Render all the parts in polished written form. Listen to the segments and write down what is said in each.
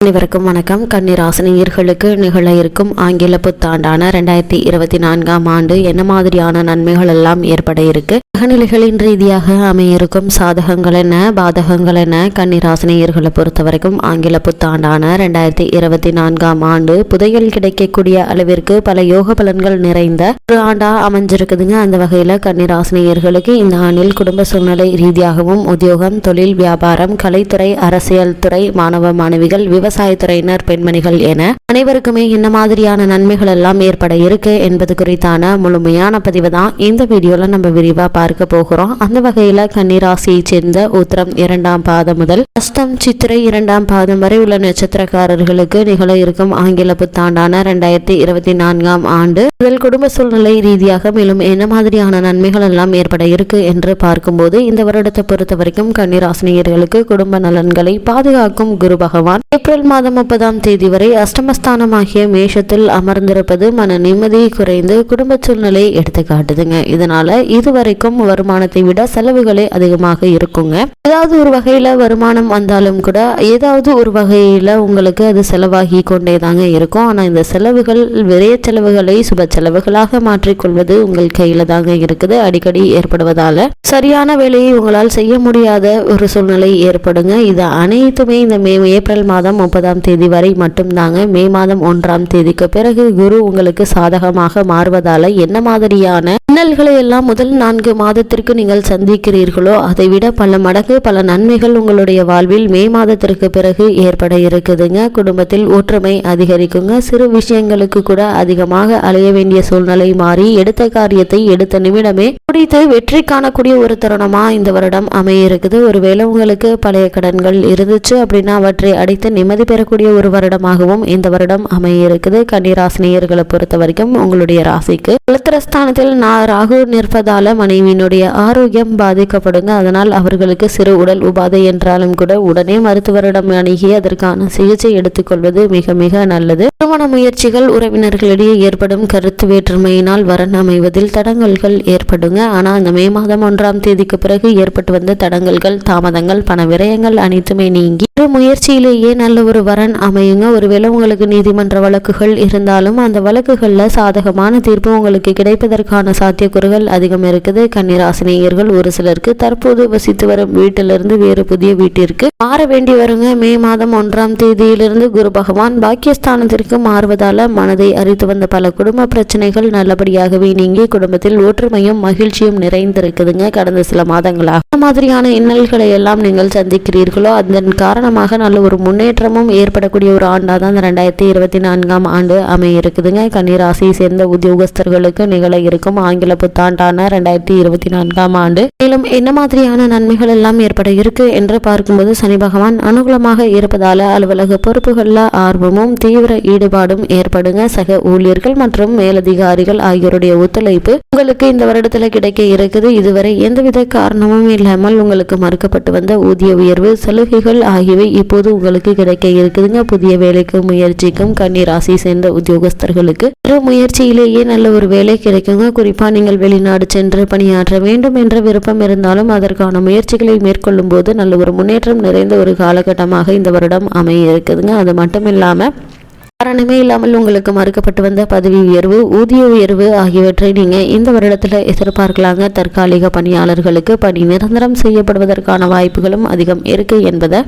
அனைவருக்கும் வணக்கம். கன்னிராசினியர்களுக்கு நிகழ இருக்கும் ஆங்கில புத்தாண்டான 2024ஆம் ஆண்டு என்ன மாதிரியான நன்மைகள் எல்லாம் ஏற்பட இருக்கு, கிரகநிலைகளின் ரீதியாக அமையிருக்கும் சாதகங்கள் என்ன, பாதகங்கள் என்ன, கன்னிராசினியர்களை பொறுத்த வரைக்கும் ஆங்கில புத்தாண்டான 2024ஆம் ஆண்டு புதையல் கிடைக்கக்கூடிய அளவிற்கு பல யோக பலன்கள் நிறைந்த ஒரு ஆண்டா அமைஞ்சிருக்குதுங்க. அந்த வகையில கன்னிராசினியர்களுக்கு இந்த ஆண்டில் குடும்ப சூழ்நிலை ரீதியாகவும் உத்தியோகம், தொழில், வியாபாரம், கலைத்துறை, அரசியல் துறை, மாணவ மாணவிகள், விவசாயத்துறையினர், பெண்மணிகள் என அனைவருக்குமே என்ன மாதிரியான நன்மைகள் எல்லாம் ஏற்பட இருக்கு என்பது குறித்தான முழுமையான பதிவு தான் இந்த வீடியோல நம்ம விரிவா பார்க்க போகிறோம். அந்த வகையில கன்னிராசியை சேர்ந்த உத்திரம் 2ஆம் பாதம் முதல் அஸ்தம் சித்திரை 2ஆம் பாதம் வரை உள்ள நட்சத்திரக்காரர்களுக்கு நிகழ இருக்கும் ஆங்கில புத்தாண்டான 2024ஆம் ஆண்டு முதல் குடும்ப சூழ்நிலை ரீதியாக மேலும் என்ன மாதிரியான நன்மைகள் எல்லாம் ஏற்பட இருக்கு என்று பார்க்கும்போது, இந்த வருடத்தை பொறுத்த வரைக்கும் கன்னிராசினியர்களுக்கு குடும்ப நலன்களை பாதுகாக்கும் குரு பகவான் ஏப்ரல் மாதம் 30ஆம் தேதி வரை அஷ்டமஸ்தானமாகிய மேஷத்தில் அமர்ந்திருப்பது மன நிம்மதி குறைந்து குடும்ப சூழ்நிலை எடுத்து காட்டுதுங்க. இதனால இதுவரைக்கும் வருமானத்தை விட செலவுகளே அதிகமாக இருக்குங்க. ஏதாவது ஒரு வகையில வருமானம் வந்தாலும் கூட ஏதாவது ஒரு வகையில உங்களுக்கு அது செலவாகி கொண்டே தாங்க இருக்கும். ஆனா இந்த செலவுகள் விரைய செலவுகளை சுப செலவுகளாக மாற்றிக்கொள்வது உங்கள் கையில தாங்க இருக்குது. அடிக்கடி ஏற்படுவதால சரியான வேலையை உங்களால் செய்ய முடியாத ஒரு சூழ்நிலை ஏற்படுங்க. இது அனைத்துமே இந்த ஏப்ரல் மாதம் 30ஆம் தேதி வரை மட்டும்தாங்க. மே மாதம் 1ஆம் தேதிக்கு பிறகு குரு உங்களுக்கு சாதகமாக மாறுவதால என்ன மாதிரியான இன்னல்களை எல்லாம் முதல் 4 மாதத்திற்கு நீங்கள் சந்திக்கிறீர்களோ அதை விட பல மடங்கு பல நன்மைகள் உங்களுடைய வாழ்வில் மே மாதத்திற்கு பிறகு ஏற்பட இருக்குதுங்க. குடும்பத்தில் ஒற்றுமை அதிகரிக்குங்க. சிறு விஷயங்களுக்கு கூட அதிகமாக அலைய வேண்டிய சூழ்நிலை மாறி எடுத்த காரியத்தை எடுத்த நிமிடமே முடித்து வெற்றி காணக்கூடிய ஒரு தருணமா இந்த வருடம் அமைய இருக்குது. ஒருவேளை உங்களுக்கு பழைய கடன்கள் இருந்துச்சு அப்படின்னா அவற்றை அடைத்து நிம்மதி பெறக்கூடிய ஒரு வருடமாகவும் இந்த வருடம் அமைய இருக்குது. கன்னிராசினியர்களை பொறுத்த வரைக்கும் உங்களுடைய ராசிக்கு வளத்திரஸ்தானத்தில் ராகு நிற்பதால மனைவியினுடைய ஆரோக்கியம் பாதிக்கப்படுங்க. அதனால் அவர்களுக்கு சிறு உடல் உபாதை என்றாலும் கூட உடனே மருத்துவரிடம் அணுகி அதற்கான சிகிச்சை எடுத்துக்கொள்வது மிக மிக நல்லது. திருமண முயற்சிகள், உறவினர்களிடையே ஏற்படும் கருத்து வேற்றுமையினால் வரன் அமைவதில் தடங்கல்கள் ஏற்படுங்க. ஆனா அந்த மே மாதம் 1ஆம் தேதிக்கு பிறகு ஏற்பட்டு வந்த தடங்கல்கள், தாமதங்கள், பண விரயங்கள் அனைத்துமே நீங்கி முயற்சியிலேயே நல்ல ஒரு வரன் அமையுங்க. ஒருவேளை உங்களுக்கு நீதிமன்ற வழக்குகள் இருந்தாலும் அந்த வழக்குகள்ல சாதகமான தீர்ப்பு உங்களுக்கு கிடைப்பதற்கான சாத்தியக்கூறுகள் அதிகம் இருக்குது. கன்னிராசினியர்கள் ஒரு சிலருக்கு தற்போது வசித்து வரும் வீட்டிலிருந்து வேறு புதிய வீட்டிற்கு மாற வேண்டி வருங்க. மே மாதம் 1ஆம் தேதியிலிருந்து குரு பகவான் பாக்கியஸ்தானத்திற்கு மாறுவதால மனதை அரித்து வந்த பல குடும்ப பிரச்சனைகள் நல்லபடியாகவே நீங்கி குடும்பத்தில் ஒற்றுமையும் மகிழ்ச்சியும் நிறைந்திருக்குதுங்க. கடந்த சில மாதங்களாக மாதிரியான இன்னல்களை எல்லாம் நீங்கள் சந்திக்கிறீர்களோ அதன் காரணமாக நல்ல ஒரு முன்னேற்றமும் ஏற்படக்கூடிய ஒரு ஆண்டாதான் 2024ஆம் ஆண்டு அமைய இருக்குதுங்க. கன்னிராசியை சேர்ந்த உத்தியோகஸ்தர்களுக்கு நிகழ இருக்கும் ஆங்கில புத்தாண்டான 2024ஆம் ஆண்டு மேலும் என்ன மாதிரியான நன்மைகள் எல்லாம் ஏற்பட இருக்கு என்று பார்க்கும்போது, சனி பகவான் அனுகூலமாக இருப்பதால அலுவலக பொறுப்புகள்ல ஆர்வமும் தீவிர ஈடுபாடும் ஏற்படுங்க. சக ஊழியர்கள் மற்றும் மேலதிகாரிகள் ஆகியோருடைய ஒத்துழைப்பு உங்களுக்கு இந்த வருடத்துல கிடைக்க இருக்குது. இதுவரை எந்தவித காரணமும் இல்லாமல் உங்களுக்கு மறுக்கப்பட்டு வந்த ஊதிய உயர்வு, சலுகைகள் ஆகியவை இப்போது உங்களுக்கு கிடைக்க இருக்குதுங்க. புதிய வேலைக்கு முயற்சிக்கும் கன்னிராசி சேர்ந்த உத்தியோகஸ்தர்களுக்கு முயற்சியிலேயே நல்ல ஒரு வேலை கிடைக்குங்க. குறிப்பா நீங்கள் வெளிநாடு சென்று பணியாற்ற வேண்டும் என்ற விருப்பம் இருந்தாலும் அதற்கான முயற்சிகளை மேற்கொள்ளும் போது நல்ல ஒரு முன்னேற்றம் நிறைந்த ஒரு காலகட்டமாக இந்த வருடம் அமைய இருக்குதுங்க. அது மட்டும் இல்லாம காரணமே இல்லாமல் உங்களுக்கு மறுக்கப்பட்டு வந்த பதவி உயர்வு, ஊதிய உயர்வு ஆகியவற்றை நீங்க இந்த வருடத்துல எதிர்பார்க்கலாங்க. தற்காலிக பணியாளர்களுக்கு பணி நிரந்தரம் செய்யப்படுவதற்கான வாய்ப்புகளும் அதிகம் இருக்கு என்பதை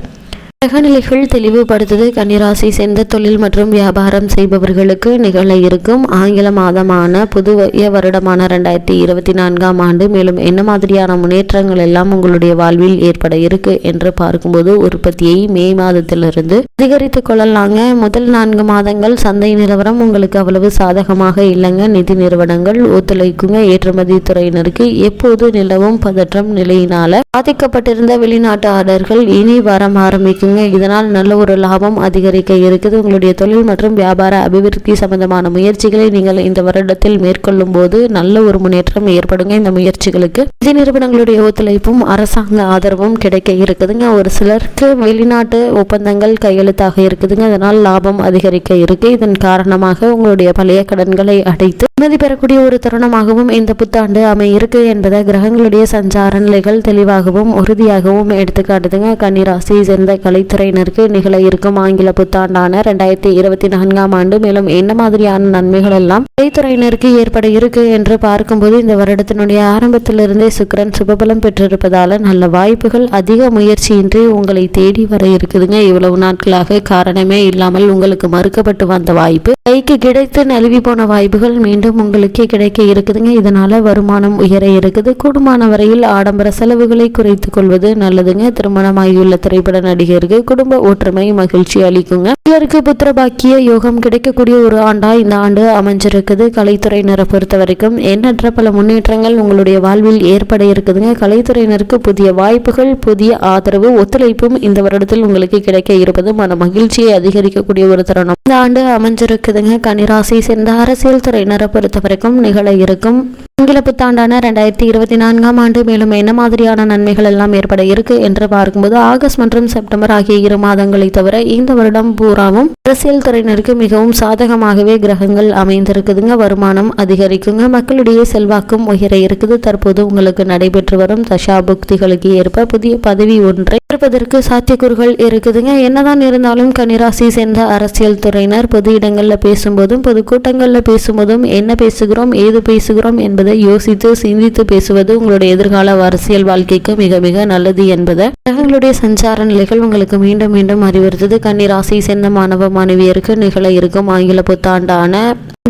கிரகநிலைகள் தெளிவுபடுத்துது. கன்னிராசி சேர்ந்த தொழில் மற்றும் வியாபாரம் செய்பவர்களுக்கு நிகழ இருக்கும் ஆங்கில மாதமான புதிய வருடமான 2024ஆம் ஆண்டு மேலும் என்ன மாதிரியான முன்னேற்றங்கள் எல்லாம் உங்களுடைய வாழ்வில் ஏற்பட இருக்கு என்று பார்க்கும்போது, உற்பத்தியை மே மாதத்திலிருந்து அதிகரித்துக் கொள்ளலாங்க. முதல் 4 மாதங்கள் சந்தை நிலவரம் உங்களுக்கு அவ்வளவு சாதகமாக இல்லைங்க. நிதி நிறுவனங்கள் ஒத்துழைக்குங்க. ஏற்றுமதி துறையினருக்கு எப்போது நிலவும் பதற்றம் நிலையினால பாதிக்கப்பட்டிருந்த வெளிநாட்டு ஆர்டர்கள் இனி வர ஆரம்பிக்கும். இதனால் நல்ல ஒரு லாபம் அதிகரிக்க இருக்குது. உங்களுடைய தொழில் மற்றும் வியாபார அபிவிருத்தி சம்பந்தமான முயற்சிகளை நீங்கள் இந்த வருடத்தில் மேற்கொள்ளும் போது நல்ல ஒரு முன்னேற்றம் ஏற்படுங்க. இந்த முயற்சிகளுக்கு நிதி நிறுவனங்களுடைய ஒத்துழைப்பும் அரசாங்க ஆதரவும் கிடைக்க இருக்குதுங்க. ஒரு சிலருக்கு வெளிநாட்டு ஒப்பந்தங்கள் கையெழுத்தாக இருக்குதுங்க. அதனால் லாபம் அதிகரிக்க இருக்கு. இதன் காரணமாக உங்களுடைய பழைய கடன்களை அடைத்து நிம்மதி பெறக்கூடிய ஒரு தருணமாகவும் இந்த புத்தாண்டு அமையிருக்கு என்பதை கிரகங்களுடைய சஞ்சார நிலைகள் தெளிவாகவும் உறுதியாகவும் எடுத்துக்காட்டுதுங்க. கன்னிராசி சேர்ந்த கலைத்துறையினருக்கு நிகழ இருக்கும் ஆங்கில புத்தாண்டான 2024ஆம் ஆண்டு மேலும் என்ன மாதிரியான நன்மைகள் எல்லாம் கலைத்துறையினருக்கு ஏற்பட இருக்கு என்று பார்க்கும்போது, இந்த வருடத்தினுடைய ஆரம்பத்திலிருந்தே சுக்கிரன் சுபபலம் பெற்றிருப்பதால நல்ல வாய்ப்புகள் அதிக முயற்சியின்றி உங்களை தேடி வர இருக்குதுங்க. இவ்வளவு நாட்களாக காரணமே இல்லாமல் உங்களுக்கு மறுக்கப்பட்டு வந்த வாய்ப்பு கைக்கு கிடைத்து நழுவி போன வாய்ப்புகள் மீண்டும் உங்களுக்கே கிடைக்க இருக்குதுங்க. இதனால வருமானம் உயர இருக்குது. கூடுமான வரையில் ஆடம்பர செலவுகளை குறைத்துக் கொள்வது நல்லதுங்க. திருமணமாகியுள்ள திரைப்பட நடிகருக்கு குடும்ப ஒற்றுமை மகிழ்ச்சி அளிக்குங்க. சிலருக்கு புத்திர பாக்கிய யோகம் கிடைக்கக்கூடிய ஒரு ஆண்டா இந்த ஆண்டு அமைஞ்சிருக்குது. கலைத்துறையினரை பொறுத்த வரைக்கும் எண்ணற்ற பல முன்னேற்றங்கள் உங்களுடைய வாழ்வில் ஏற்பட இருக்குதுங்க. கலைத்துறையினருக்கு புதிய வாய்ப்புகள், புதிய ஆதரவு, ஒத்துழைப்பும் இந்த வருடத்தில் உங்களுக்கு கிடைக்க இருப்பது மன மகிழ்ச்சியை அதிகரிக்கக்கூடிய ஒரு தருணம் இந்த ஆண்டு அமைஞ்சிருக்குதுங்க. கன்னிராசி சேர்ந்த அரசியல் துறையினரை பொறுத்த வரைக்கும் நிகழ இருக்கும் ஆங்கில புத்தாண்டான 2024ஆம் ஆண்டு மேலும் என்ன மாதிரியான நன்மைகள் எல்லாம் ஏற்பட இருக்கு என்று பார்க்கும்போது, ஆகஸ்ட் மற்றும் செப்டம்பர் ஆகிய 2 மாதங்களை தவிர இந்த வருடம் பூராவும் அரசியல் துறையினருக்கு மிகவும் சாதகமாகவே கிரகங்கள் அமைந்திருக்குதுங்க. வருமானம் அதிகரிக்குங்க. மக்களுடைய செல்வாக்கும் உயர இருக்குது. தற்போது உங்களுக்கு நடைபெற்று வரும் தசா புக்திகளுக்கு ஏற்ப புதிய பதவி ஒன்றை இருப்பதற்கு சாத்தியக்கூறுகள் இருக்குதுங்க. என்னதான் இருந்தாலும் கன்னிராசி சேர்ந்த அரசியல் துறையினர் பொது இடங்கள்ல பேசும்போதும் பொது கூட்டங்கள்ல பேசும்போதும் என்ன பேசுகிறோம், ஏது பேசுகிறோம் என்பதை யோசித்து சிந்தித்து பேசுவது உங்களுடைய எதிர்கால அரசியல் வாழ்க்கைக்கு மிக மிக நல்லது என்பதை கிரகங்களுடைய சஞ்சார நிலைகள் உங்களுக்கு மீண்டும் மீண்டும் அறிவுறுத்தது. கன்னிராசி சேர்ந்த மாணவ மாணவியருக்கு நிகழ இருக்கும் ஆங்கில புத்தாண்டான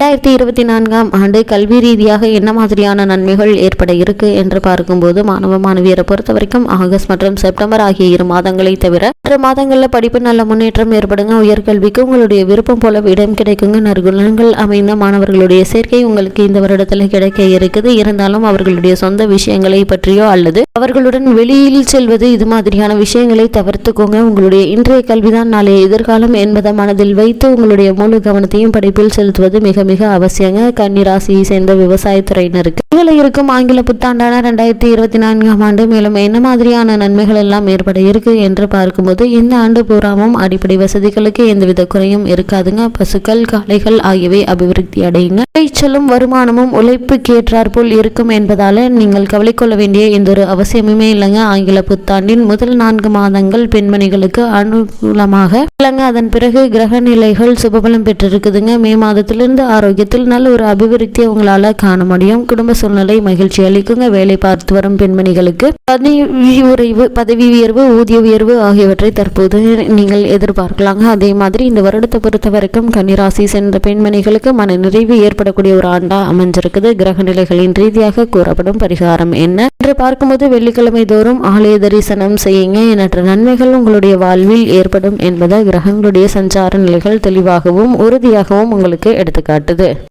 2024ஆம் ஆண்டு கல்வி ரீதியாக என்ன மாதிரியான நன்மைகள் ஏற்பட இருக்கு என்று பார்க்கும்போது, மாணவ மாணவியரை பொறுத்த வரைக்கும் ஆகஸ்ட் மற்றும் செப்டம்பர் ஆகிய 2 மாதங்களை தவிர மற்ற மாதங்களில் படிப்பு நல்ல முன்னேற்றம் ஏற்படுங்க. உயர்கல்விக்கு உங்களுடைய விருப்பம் போல இடம் கிடைக்குங்க. நற்குணங்கள் அமைந்த மாணவர்களுடைய சேர்க்கை உங்களுக்கு இந்த வருடத்தில் கிடைக்க இருக்குது. இருந்தாலும் அவர்களுடைய சொந்த விஷயங்களை பற்றியோ அல்லது அவர்களுடன் வெளியில் செல்வது இது மாதிரியான விஷயங்களை தவிர்த்துக்கோங்க. உங்களுடைய இன்றைய கல்விதான் நாளைய எதிர்காலம் என்பதை மனதில் வைத்து உங்களுடைய முழு கவனத்தையும் படிப்பில் செலுத்துவது மிக மிக அவசியங்க. கன்னிராசியை சேர்ந்த விவசாயத்துறையினருக்கு நிகழ இருக்கும் ஆங்கில புத்தாண்டான 2024ஆம் ஆண்டு மேலும் என்ன மாதிரியான நன்மைகள் எல்லாம் ஏற்பட இருக்கு என்று பார்க்கும்போது, இந்த ஆண்டு பூராவும் அடிப்படை வசதிகளுக்கு எந்தவித குறையும் இருக்காதுங்க. பசுக்கள், காளைகள் ஆகியவை அபிவிருத்தி அடையுங்க. விளைச்சலும் வருமானமும் உழைப்புக்கு ஏற்றாற்போல் இருக்கும் என்பதால நீங்கள் கவலை கொள்ள வேண்டிய எந்த ஒரு அவசியமுமே இல்லைங்க. ஆங்கில புத்தாண்டின் முதல் 4 மாதங்கள் பெண்மணிகளுக்கு அனுகூலமாக இல்லைங்க. அதன் பிறகு கிரக நிலைகள் சுபபலம் பெற்றிருக்குதுங்க. மே மாதத்திலிருந்து ஆரோக்கியத்தில் நல்ல ஒரு அபிவிருத்தியை உங்களால காண முடியும். குடும்ப சூழ்நிலை மகிழ்ச்சி அளிக்குங்க. வேலை பார்த்து வரும் பெண்மணிகளுக்கு பதவி உயர்வு, ஊதிய உயர்வு ஆகியவற்றை தற்போது நீங்கள் எதிர்பார்க்கலாங்க. அதே மாதிரி இந்த வருடத்தை பொறுத்த வரைக்கும் கன்னிராசி சேர்ந்த பெண்மணிகளுக்கு மன நிறைவு ஏற்படக்கூடிய ஒரு ஆண்டா அமைஞ்சிருக்குது. கிரக நிலைகளின் ரீதியாக கூறப்படும் பரிகாரம் என்ன என்று பார்க்கும்போது, வெள்ளிக்கிழமை தோறும் ஆலய தரிசனம் செய்யுங்க. எண்ணற்ற நன்மைகள் உங்களுடைய வாழ்வில் ஏற்படும் என்பதை கிரகங்களுடைய சஞ்சார நிலைகள் தெளிவாகவும் உறுதியாகவும் உங்களுக்கு எடுத்துக்காட்டுது.